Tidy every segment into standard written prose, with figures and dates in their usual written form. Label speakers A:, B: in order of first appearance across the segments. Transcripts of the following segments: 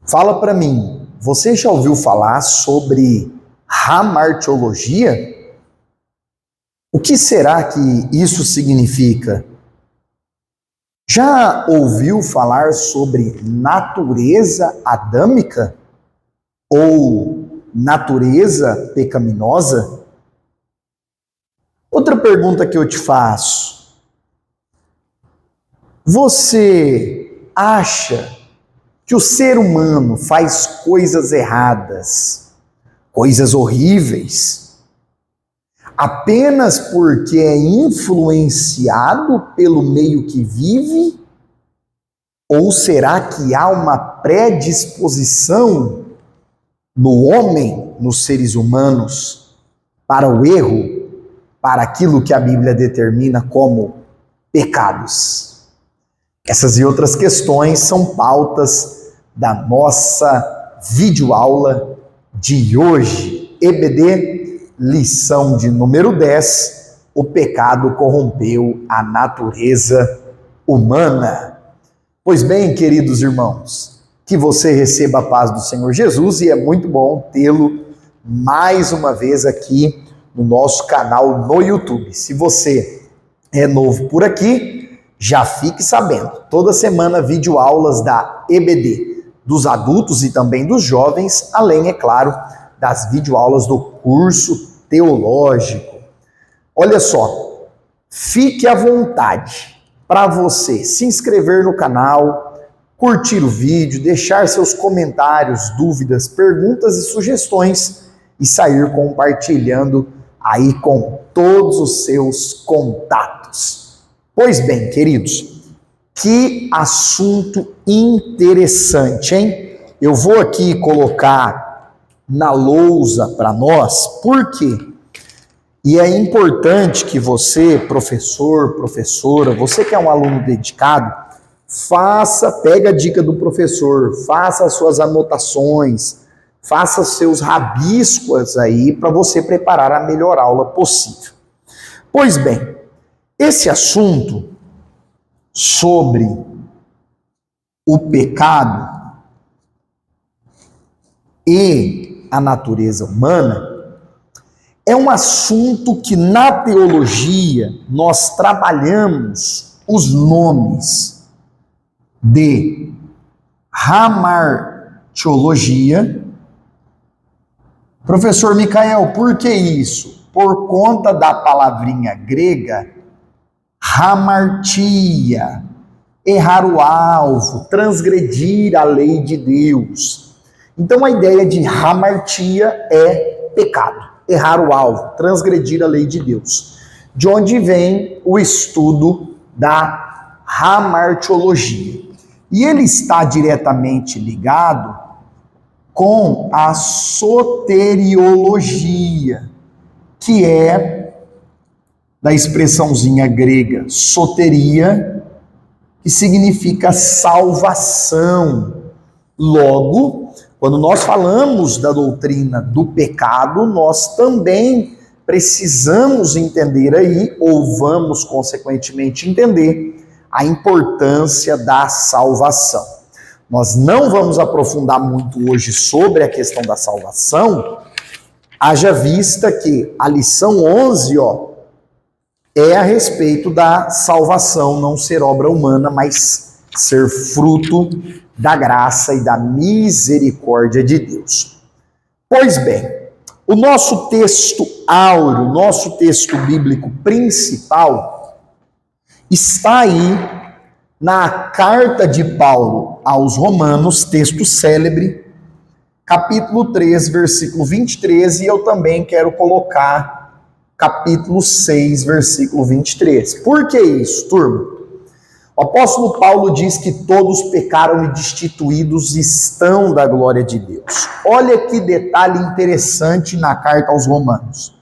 A: Fala para mim, você já ouviu falar sobre hamartiologia? O que será que isso significa? Já ouviu falar sobre natureza adâmica ou natureza pecaminosa? Outra pergunta que eu te faço: você acha que o ser humano faz coisas erradas, coisas horríveis, apenas porque é influenciado pelo meio que vive? Ou será que há uma predisposição no homem, nos seres humanos, para o erro, para aquilo que a Bíblia determina como pecados? Essas e outras questões são pautas da nossa videoaula de hoje. EBD, lição de número 10, o pecado corrompeu a natureza humana. Pois bem, queridos irmãos, que você receba a paz do Senhor Jesus, e é muito bom tê-lo mais uma vez aqui no nosso canal no YouTube. Se você é novo por aqui, já fique sabendo, toda semana videoaulas da EBD, dos adultos e também dos jovens, além, é claro, das videoaulas do curso teológico. Olha só, fique à vontade para você se inscrever no canal, curtir o vídeo, deixar seus comentários, dúvidas, perguntas e sugestões e sair compartilhando aí com todos os seus contatos. Pois bem, queridos, que assunto interessante, hein? Eu vou aqui colocar na lousa para nós, por quê? E é importante que você, professor, professora, você que é um aluno dedicado, pega a dica do professor, faça as suas anotações, faça seus rabiscos aí para você preparar a melhor aula possível. Pois bem, esse assunto sobre o pecado e a natureza humana é um assunto que na teologia nós trabalhamos os nomes de hamartiologia. Professor Micael, por que isso? Por conta da palavrinha grega hamartia, errar o alvo, transgredir a lei de Deus. Então a ideia de hamartia é pecado, errar o alvo, transgredir a lei de Deus. De onde vem o estudo da hamartiologia. E ele está diretamente ligado com a soteriologia, que é da expressãozinha grega soteria, que significa salvação. Logo, quando nós falamos da doutrina do pecado, nós também precisamos entender aí, ou vamos consequentemente entender, a importância da salvação. Nós não vamos aprofundar muito hoje sobre a questão da salvação, haja vista que a lição 11, é a respeito da salvação não ser obra humana, mas ser fruto da graça e da misericórdia de Deus. Pois bem, o nosso texto áureo, o nosso texto bíblico principal, está aí na carta de Paulo aos Romanos, texto célebre, capítulo 3, versículo 23, e eu também quero colocar capítulo 6, versículo 23. Por que isso, turma? O apóstolo Paulo diz que todos pecaram e destituídos estão da glória de Deus. Olha que detalhe interessante na carta aos Romanos.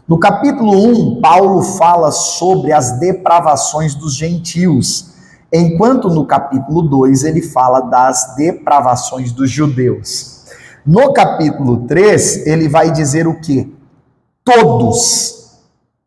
A: No capítulo 1, Paulo fala sobre as depravações dos gentios, enquanto no capítulo 2 ele fala das depravações dos judeus. No capítulo 3, ele vai dizer o quê? Todos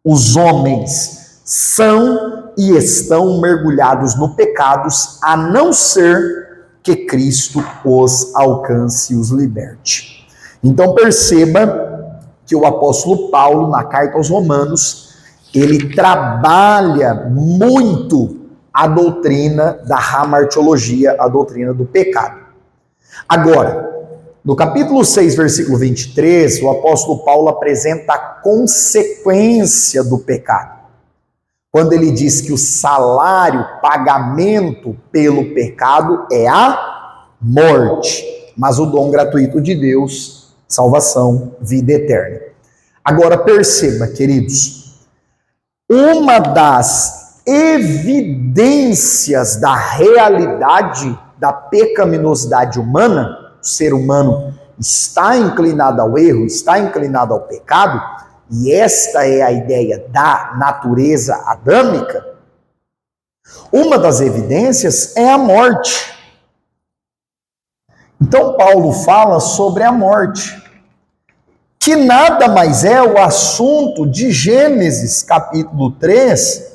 A: os homens são e estão mergulhados no pecado, a não ser que Cristo os alcance e os liberte. Então perceba que o apóstolo Paulo, na carta aos Romanos, ele trabalha muito a doutrina da hamartiologia, a doutrina do pecado. Agora, no capítulo 6, versículo 23, o apóstolo Paulo apresenta a consequência do pecado. Quando ele diz que o salário, pagamento pelo pecado é a morte, mas o dom gratuito de Deus, salvação, vida eterna. Agora perceba, queridos, uma das evidências da realidade da pecaminosidade humana, o ser humano está inclinado ao erro, está inclinado ao pecado, e esta é a ideia da natureza adâmica, uma das evidências é a morte. Então Paulo fala sobre a morte, que nada mais é o assunto de Gênesis capítulo 3,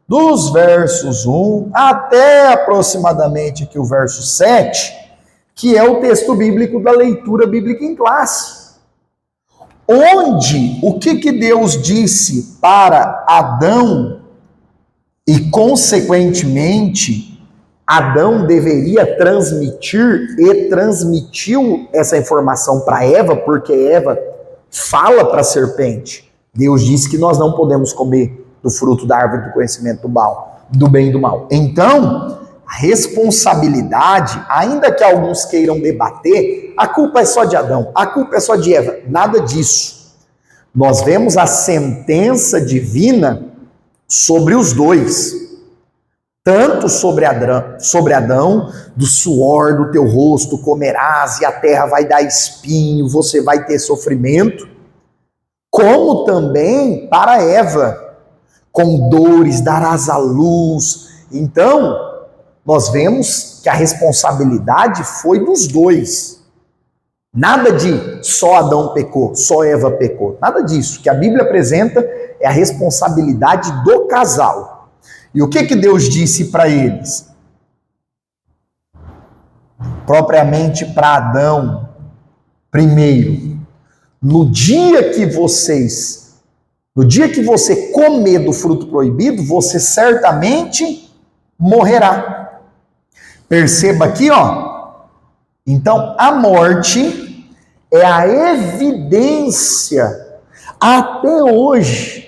A: dos versos 1 até aproximadamente aqui o verso 7, que é o texto bíblico da leitura bíblica em classe. Onde o que Deus disse para Adão e, consequentemente, Adão deveria transmitir e transmitiu essa informação para Eva, porque Eva fala para a serpente. Deus disse que nós não podemos comer do fruto da árvore do conhecimento do mal, do bem e do mal. Então, a responsabilidade, ainda que alguns queiram debater, a culpa é só de Adão, a culpa é só de Eva, nada disso. Nós vemos a sentença divina sobre os dois, tanto sobre Adão, do suor do teu rosto comerás e a terra vai dar espinho, você vai ter sofrimento, como também para Eva, com dores darás à luz. Então, nós vemos que a responsabilidade foi dos dois. Nada de só Adão pecou, só Eva pecou. Nada disso. O que a Bíblia apresenta é a responsabilidade do casal. E o que Deus disse para eles? Propriamente para Adão, primeiro, no dia que você comer do fruto proibido, você certamente morrerá. Perceba aqui, ó. Então, a morte é a evidência até hoje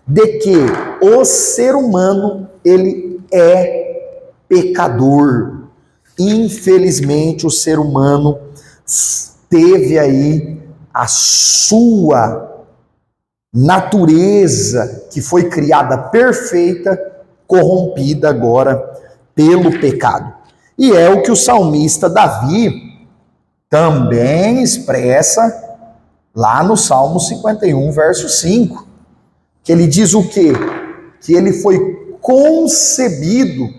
A: de que o ser humano, ele é pecador. Infelizmente, o ser humano teve aí a sua natureza, que foi criada perfeita, corrompida agora pelo pecado. E é o que o salmista Davi também expressa lá no Salmo 51, verso 5, que ele diz o quê? Que ele foi concebido,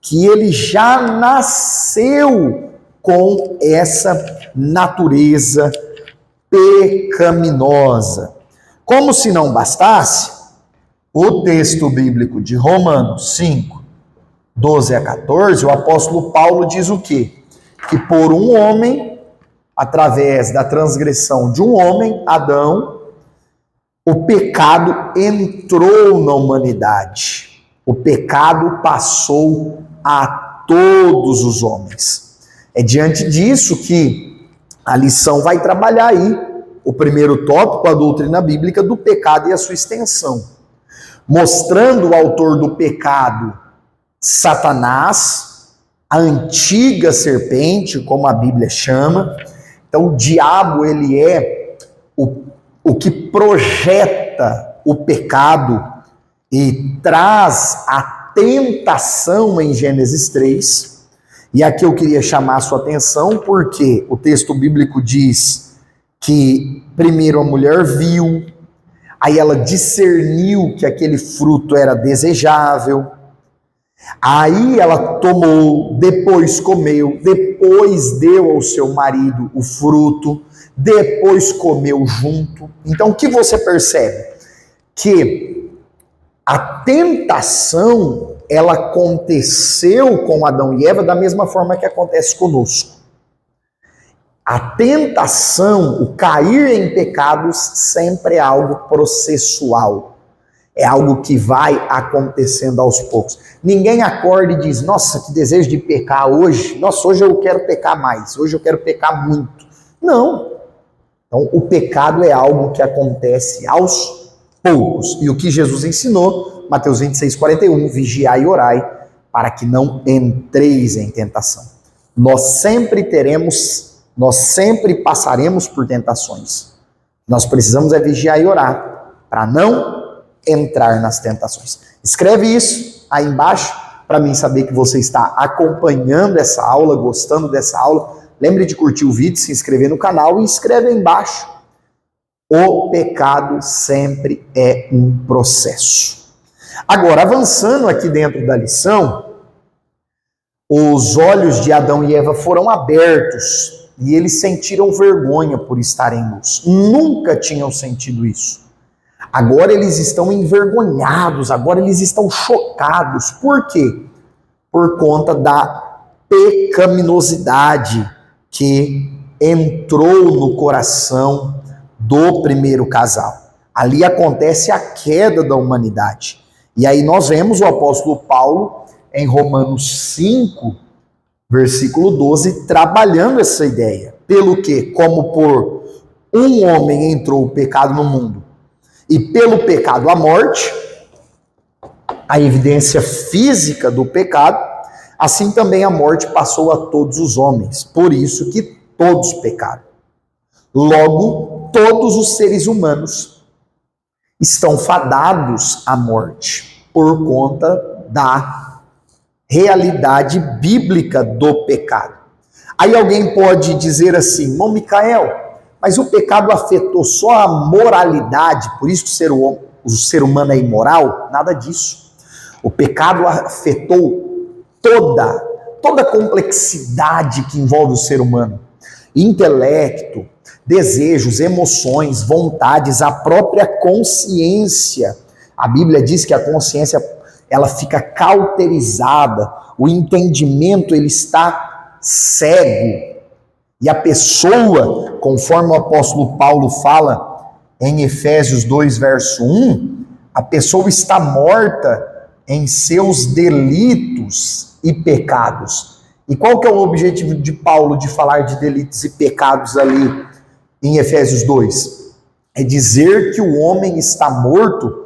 A: que ele já nasceu com essa natureza pecaminosa. Como se não bastasse, o texto bíblico de Romanos 5, 12 a 14, o apóstolo Paulo diz o quê? Que por um homem, através da transgressão de um homem, Adão, o pecado entrou na humanidade. O pecado passou a todos os homens. É diante disso que a lição vai trabalhar aí o primeiro tópico, a doutrina bíblica do pecado e a sua extensão. Mostrando o autor do pecado, Satanás, a antiga serpente, como a Bíblia chama. Então, o diabo, ele é o que projeta o pecado e traz a tentação em Gênesis 3. E aqui eu queria chamar a sua atenção, porque o texto bíblico diz que primeiro a mulher viu, aí ela discerniu que aquele fruto era desejável, aí ela tomou, depois comeu, depois deu ao seu marido o fruto, depois comeu junto. Então o que você percebe? Que a tentação ela aconteceu com Adão e Eva da mesma forma que acontece conosco. A tentação, o cair em pecados, sempre é algo processual. É algo que vai acontecendo aos poucos. Ninguém acorda e diz, nossa, que desejo de pecar hoje. Nossa, hoje eu quero pecar mais. Hoje eu quero pecar muito. Não. Então, o pecado é algo que acontece aos poucos. E o que Jesus ensinou, Mateus 26:41, vigiai e orai, para que não entreis em tentação. Nós sempre passaremos por tentações. Nós precisamos vigiar e orar, para não entrar nas tentações. Escreve isso aí embaixo, para mim saber que você está acompanhando essa aula, gostando dessa aula. Lembre de curtir o vídeo, se inscrever no canal e escreve aí embaixo. O pecado sempre é um processo. Agora, avançando aqui dentro da lição, os olhos de Adão e Eva foram abertos e eles sentiram vergonha por estarem nus. Nunca tinham sentido isso. Agora eles estão envergonhados, agora eles estão chocados. Por quê? Por conta da pecaminosidade que entrou no coração do primeiro casal. Ali acontece a queda da humanidade. E aí nós vemos o apóstolo Paulo em Romanos 5, versículo 12, trabalhando essa ideia. Pelo que, como por um homem entrou o pecado no mundo, e pelo pecado a morte, a evidência física do pecado, assim também a morte passou a todos os homens. Por isso que todos pecaram. Logo, todos os seres humanos estão fadados à morte, por conta da realidade bíblica do pecado. Aí alguém pode dizer assim, irmão Micael, mas o pecado afetou só a moralidade, por isso que o ser humano é imoral? Nada disso. O pecado afetou toda a complexidade que envolve o ser humano. Intelecto, desejos, emoções, vontades, a própria consciência. A Bíblia diz que a consciência ela fica cauterizada, o entendimento ele está cego. E a pessoa, conforme o apóstolo Paulo fala em Efésios 2, verso 1, a pessoa está morta em seus delitos e pecados. E qual que é o objetivo de Paulo de falar de delitos e pecados ali em Efésios 2? É dizer que o homem está morto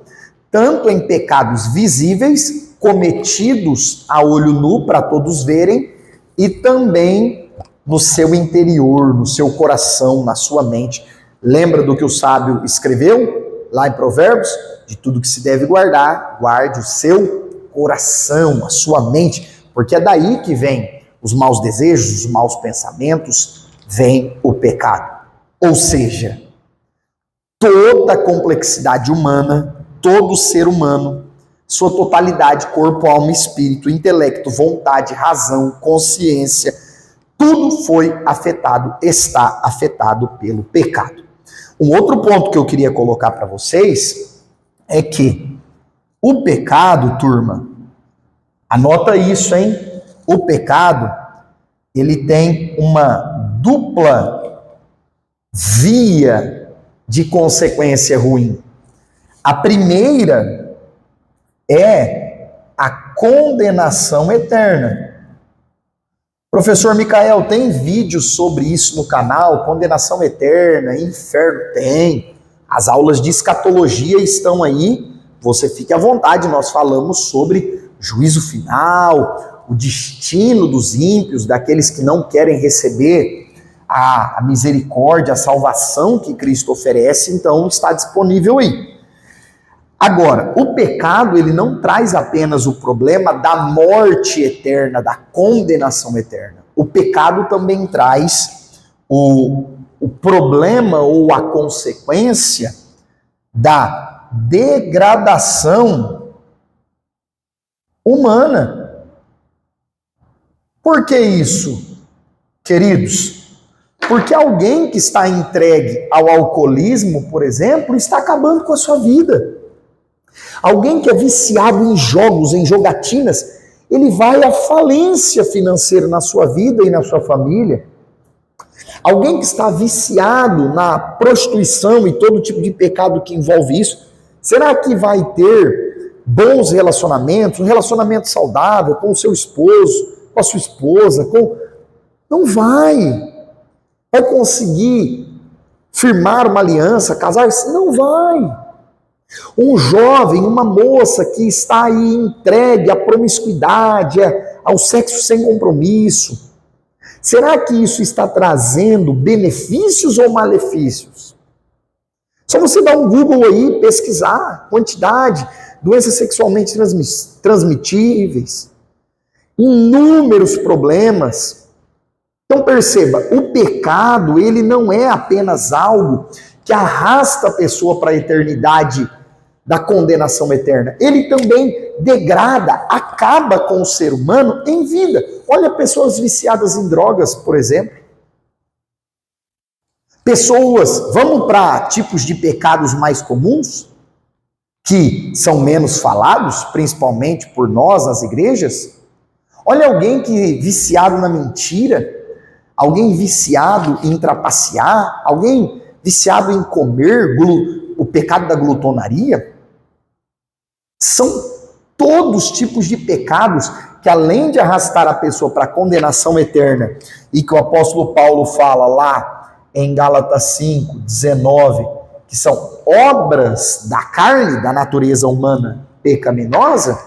A: tanto em pecados visíveis, cometidos a olho nu para todos verem, e também no seu interior, no seu coração, na sua mente. Lembra do que o sábio escreveu lá em Provérbios? De tudo que se deve guardar, guarde o seu coração, a sua mente, porque é daí que vem os maus desejos, os maus pensamentos, vem o pecado. Ou seja, toda a complexidade humana, todo ser humano, sua totalidade, corpo, alma, espírito, intelecto, vontade, razão, consciência, tudo foi afetado, está afetado pelo pecado. Um outro ponto que eu queria colocar para vocês é que o pecado, turma, anota isso, hein? O pecado, ele tem uma dupla via de consequência ruim. A primeira é a condenação eterna. Professor Micael, tem vídeos sobre isso no canal? Condenação eterna, inferno? Tem. As aulas de escatologia estão aí. Você fique à vontade, nós falamos sobre juízo final, o destino dos ímpios, daqueles que não querem receber a misericórdia, a salvação que Cristo oferece, então está disponível aí. Agora, o pecado, ele não traz apenas o problema da morte eterna, da condenação eterna. O pecado também traz o problema ou a consequência da degradação humana. Por que isso, queridos? Porque alguém que está entregue ao alcoolismo, por exemplo, está acabando com a sua vida. Alguém que é viciado em jogos, em jogatinas, ele vai à falência financeira na sua vida e na sua família. Alguém que está viciado na prostituição e todo tipo de pecado que envolve isso, será que vai ter bons relacionamentos, um relacionamento saudável com o seu esposo, com a sua esposa? Não vai. Vai conseguir firmar uma aliança, casar-se? Não vai. Um jovem, uma moça que está aí entregue à promiscuidade, ao sexo sem compromisso, será que isso está trazendo benefícios ou malefícios? Só você dar um Google aí, pesquisar quantidade, doenças sexualmente transmitíveis, inúmeros problemas. Então perceba, o pecado, ele não é apenas algo que arrasta a pessoa para a eternidade da condenação eterna. Ele também degrada, acaba com o ser humano em vida. Olha pessoas viciadas em drogas, por exemplo. Pessoas, vamos para tipos de pecados mais comuns, que são menos falados, principalmente por nós nas igrejas. Olha alguém que viciado na mentira, alguém viciado em trapacear, alguém viciado em comer, o pecado da glutonaria. São todos tipos de pecados que, além de arrastar a pessoa para a condenação eterna, e que o apóstolo Paulo fala lá em Gálatas 5, 19, que são obras da carne, da natureza humana pecaminosa,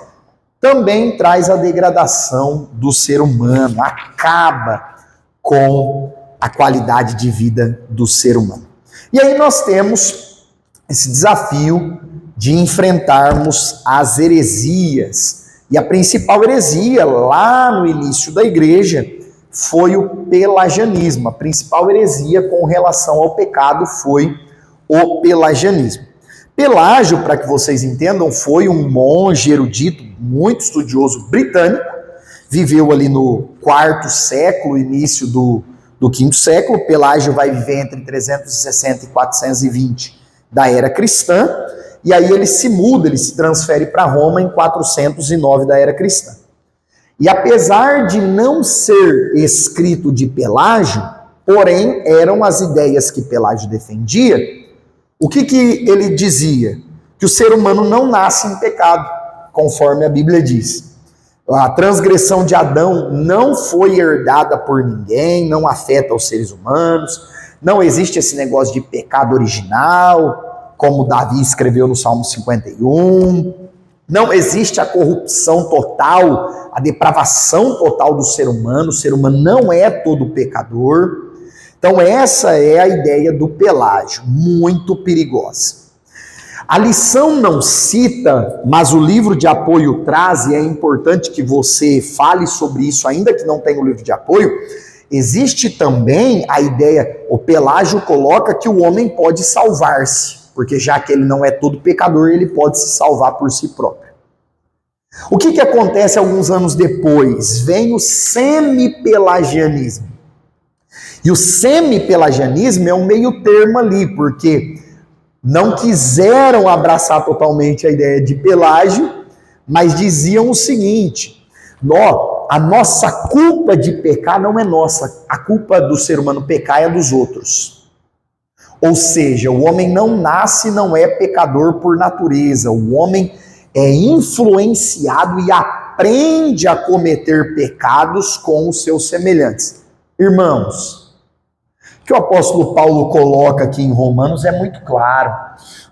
A: também traz a degradação do ser humano, acaba com a qualidade de vida do ser humano. E aí nós temos esse desafio de enfrentarmos as heresias. E a principal heresia lá no início da igreja foi o pelagianismo. A principal heresia com relação ao pecado foi o pelagianismo. Pelágio, para que vocês entendam, foi um monge erudito, muito estudioso britânico, viveu ali no quarto século, início do quinto século. Pelágio vai viver entre 360 e 420 da era cristã, e aí ele se muda, ele se transfere para Roma em 409 da era cristã. E apesar de não ser escrito de Pelágio, porém eram as ideias que Pelágio defendia. O que ele dizia? Que o ser humano não nasce em pecado, conforme a Bíblia diz. A transgressão de Adão não foi herdada por ninguém, não afeta os seres humanos, não existe esse negócio de pecado original, como Davi escreveu no Salmo 51, não existe a corrupção total, a depravação total do ser humano, o ser humano não é todo pecador. Então essa é a ideia do Pelágio, muito perigosa. A lição não cita, mas o livro de apoio traz, e é importante que você fale sobre isso, ainda que não tenha o livro de apoio. Existe também a ideia, o Pelágio coloca que o homem pode salvar-se, porque já que ele não é todo pecador, ele pode se salvar por si próprio. O que acontece alguns anos depois? Vem o semi-pelagianismo. E o semi-pelagianismo é um meio termo ali, porque não quiseram abraçar totalmente a ideia de Pelágio, mas diziam o seguinte: a nossa culpa de pecar não é nossa, a culpa do ser humano pecar é dos outros. Ou seja, o homem não nasce, não é pecador por natureza, o homem é influenciado e aprende a cometer pecados com os seus semelhantes. Irmãos, o que o apóstolo Paulo coloca aqui em Romanos é muito claro.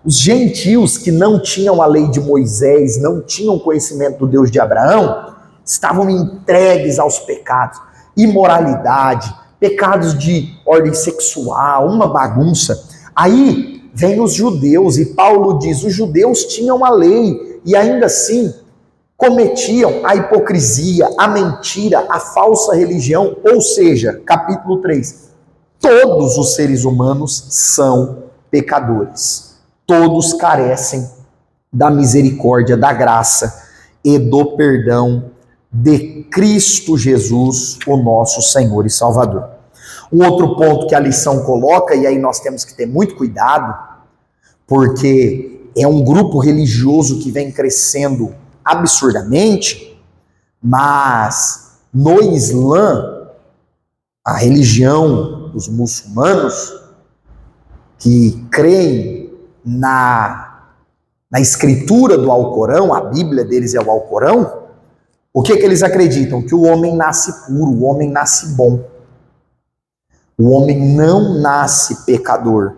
A: Os gentios que não tinham a lei de Moisés, não tinham conhecimento do Deus de Abraão, estavam entregues aos pecados, imoralidade, pecados de ordem sexual, uma bagunça. Aí vem os judeus e Paulo diz, os judeus tinham a lei e ainda assim cometiam a hipocrisia, a mentira, a falsa religião, ou seja, capítulo 3, todos os seres humanos são pecadores. Todos carecem da misericórdia, da graça e do perdão de Cristo Jesus, o nosso Senhor e Salvador. Um outro ponto que a lição coloca, e aí nós temos que ter muito cuidado, porque é um grupo religioso que vem crescendo absurdamente, mas no Islã, a religião dos muçulmanos, que creem na escritura do Alcorão, a Bíblia deles é o Alcorão, o que eles acreditam? Que o homem nasce puro, o homem nasce bom. O homem não nasce pecador.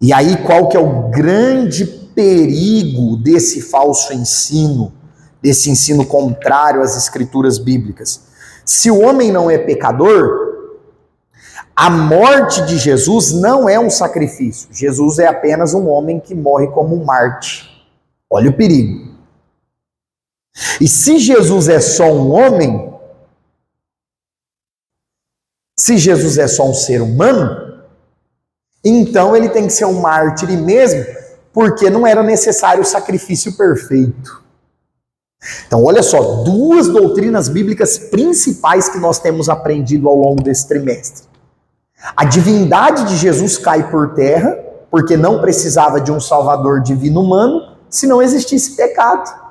A: E aí qual que é o grande perigo desse falso ensino, desse ensino contrário às escrituras bíblicas? Se o homem não é pecador, a morte de Jesus não é um sacrifício. Jesus é apenas um homem que morre como um Marte. Olha o perigo. E se Jesus é só um homem, se Jesus é só um ser humano, então ele tem que ser um mártir mesmo, porque não era necessário o sacrifício perfeito. Então olha só, duas doutrinas bíblicas principais que nós temos aprendido ao longo desse trimestre. A divindade de Jesus cai por terra, porque não precisava de um salvador divino humano, se não existisse pecado.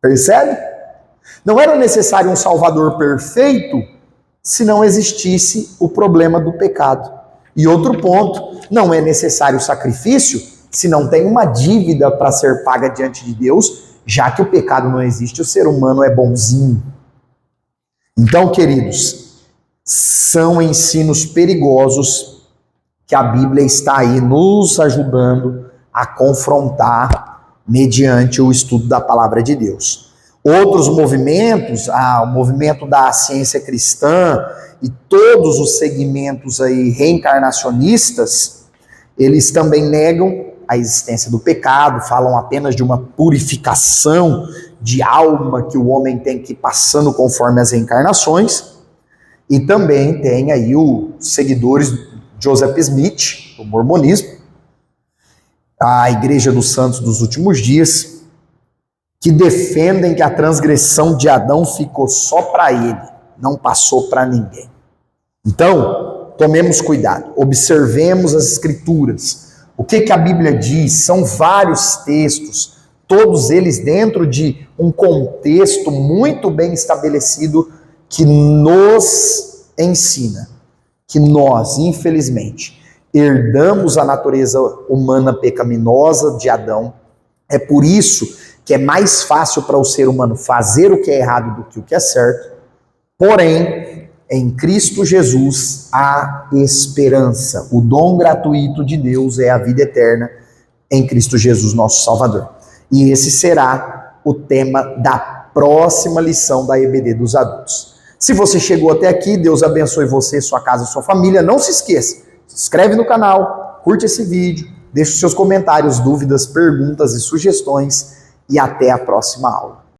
A: Percebe? Não era necessário um salvador perfeito, se não existisse o problema do pecado. E outro ponto, não é necessário sacrifício se não tem uma dívida para ser paga diante de Deus, já que o pecado não existe, o ser humano é bonzinho. Então, queridos, são ensinos perigosos que a Bíblia está aí nos ajudando a confrontar mediante o estudo da palavra de Deus. Outros movimentos, o movimento da ciência cristã e todos os segmentos aí reencarnacionistas, eles também negam a existência do pecado, falam apenas de uma purificação de alma que o homem tem que ir passando conforme as reencarnações. E também tem aí os seguidores de Joseph Smith, do mormonismo, a Igreja dos Santos dos Últimos Dias, que defendem que a transgressão de Adão ficou só para ele, não passou para ninguém. Então, tomemos cuidado, observemos as Escrituras. O que a Bíblia diz? São vários textos, todos eles dentro de um contexto muito bem estabelecido que nos ensina que nós, infelizmente, herdamos a natureza humana pecaminosa de Adão. É por isso que é mais fácil para o ser humano fazer o que é errado do que o que é certo. Porém, em Cristo Jesus há esperança. O dom gratuito de Deus é a vida eterna em Cristo Jesus, nosso Salvador. E esse será o tema da próxima lição da EBD dos adultos. Se você chegou até aqui, Deus abençoe você, sua casa e sua família. Não se esqueça, se inscreve no canal, curte esse vídeo, deixe os seus comentários, dúvidas, perguntas e sugestões. E até a próxima aula.